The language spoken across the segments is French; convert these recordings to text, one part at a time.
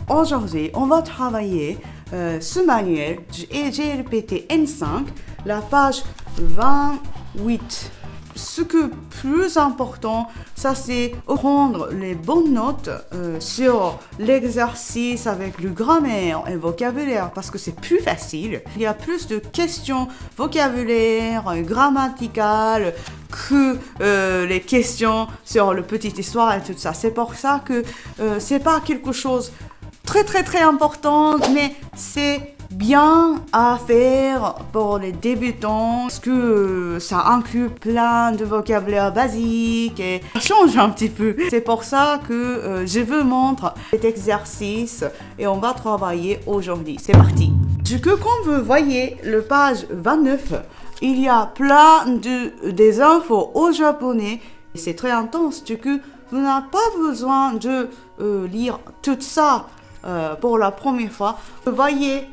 Aujourd'hui, on va travailler ce manuel GLPT N5, la page 28. Ce que plus important, ça c'est prendre les bonnes notes sur l'exercice avec le grammaire et vocabulaire parce que c'est plus facile. Il y a plus de questions vocabulaire, grammaticales que les questions sur le petite histoire et tout ça. C'est pour ça que c'est pas quelque chose très important, mais c'est bien à faire pour les débutants parce que ça inclut plein de vocabulaire basique et ça change un petit peu. C'est pour ça que je vous montre cet exercice et on va travailler aujourd'hui. C'est parti. Du coup, comme vous voyez, le page 29, il y a plein des infos au japonais. C'est très intense. Du coup, vous n'avez pas besoin de lire tout ça pour la première fois. Vous voyez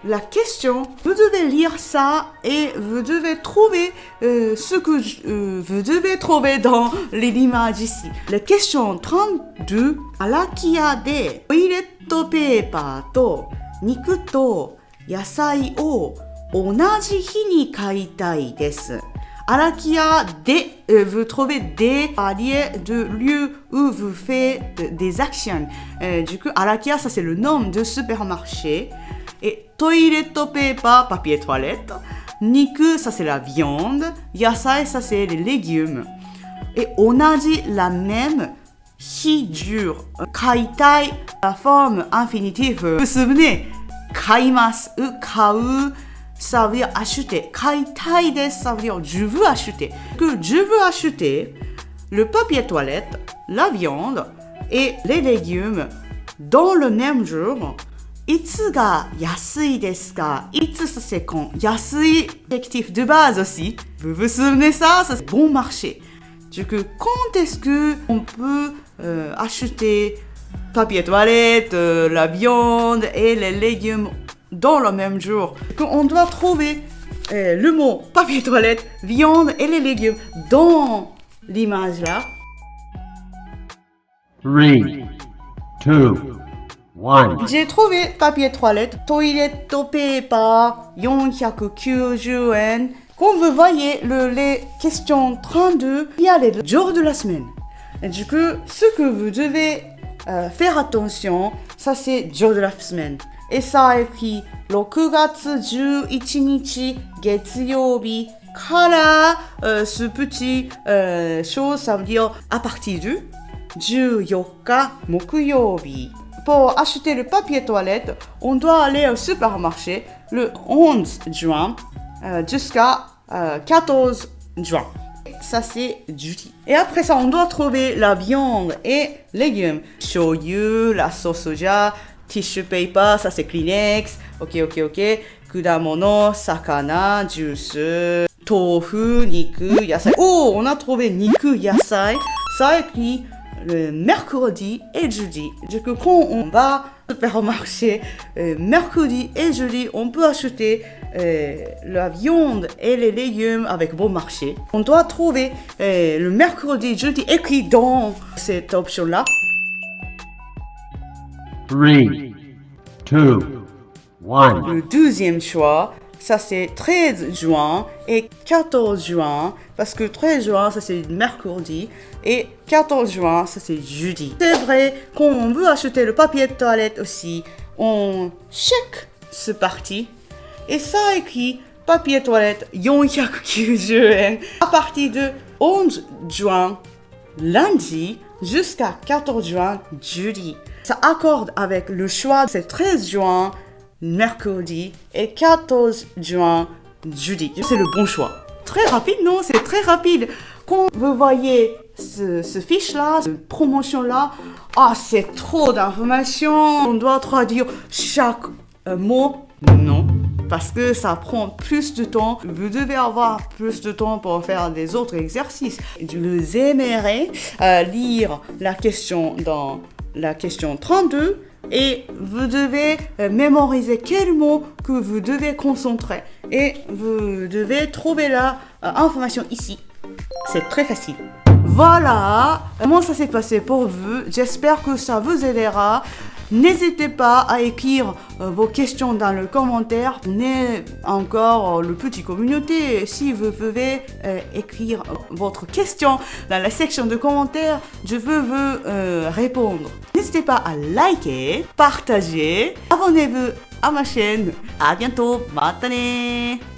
la question, vous devez lire ça et vous devez trouver ce que vous devez trouver dans les images ici. La question 32, Arakia de toilet paper to niku to yasai o onaji hi ni kaitai desu. Arakia de, vous trouvez des paliers de lieux où vous faites des actions. Du coup, Arakia, ça c'est le nom de supermarché. Et toilet paper, papier toilette. Niku, ça c'est la viande. Yasai, ça c'est les légumes. Et onaji, la même. Hi dur. Kaitai, la forme infinitive. Vous vous souvenez? Kaimasu ou kau, ça veut dire acheter. Kaitai desu, ça veut dire je veux acheter. Que je veux acheter le papier toilette, la viande et les légumes dans le même jour. Itsu ga yasui desu ka? Itsu, ça c'est quand. Yasui, adjectif de base aussi. Vous vous souvenez ça? Ça c'est bon marché. Du coup, quand est-ce que on peut acheter papier toilette, la viande et les légumes dans le même jour? On doit trouver le mot papier toilette, viande et les légumes dans l'image là. 3, 2, 1. J'ai trouvé papier toilette, toilet paper 490 yen. Comme vous voyez, les questions 32, il y a les jours de la semaine. Et du coup, ce que vous devez faire attention, ça c'est jour de la semaine. Et ça a écrit 6月11日月曜日 kara, ce petit chose, ça veut dire à partir du 14日木曜日. Pour acheter le papier toilette, on doit aller au supermarché le 11 juin jusqu'à 14 juin. Ça, c'est jeudi. Et après ça, on doit trouver la viande et légumes. Shoyu, la sauce soja, tissue paper, ça c'est Kleenex. Ok. Kudamono, sakana, juice, tofu, niku, yasai. Oh, on a trouvé niku, yasai. Ça écrit le mercredi et jeudi. Du coup, quand on va au supermarché mercredi et jeudi, on peut acheter la viande et les légumes avec bon marché. On doit trouver le mercredi, jeudi écrit dans cette option-là. 3, 2, 1. Le deuxième choix, ça c'est 13 juin et 14 juin, parce que 13 juin, ça c'est mercredi, et 14 juin, ça c'est jeudi. C'est vrai, quand on veut acheter le papier de toilette aussi, on check ce parti, et ça écrit papier toilette 490 yen à partir de 11 juin, lundi, jusqu'à 14 juin, jeudi. Ça accorde avec le choix, c'est 13 juin, mercredi et 14 juin, jeudi. C'est le bon choix. Très rapide, non? C'est très rapide. Quand vous voyez ce fiche-là, cette promotion-là, c'est trop d'informations. On doit traduire chaque mot. Non, parce que ça prend plus de temps. Vous devez avoir plus de temps pour faire des autres exercices. Vous aimerez lire la question dans la question 32 et vous devez mémoriser quel mot que vous devez concentrer et vous devez trouver la information ici. C'est très facile. Voilà comment ça s'est passé pour vous. J'espère que ça vous aidera. N'hésitez pas à écrire vos questions dans le commentaire. On est encore le petit communauté. Si vous pouvez écrire votre question dans la section de commentaires, je veux vous répondre. N'hésitez pas à liker, partager, abonnez-vous à ma chaîne. À bientôt. Mata ne.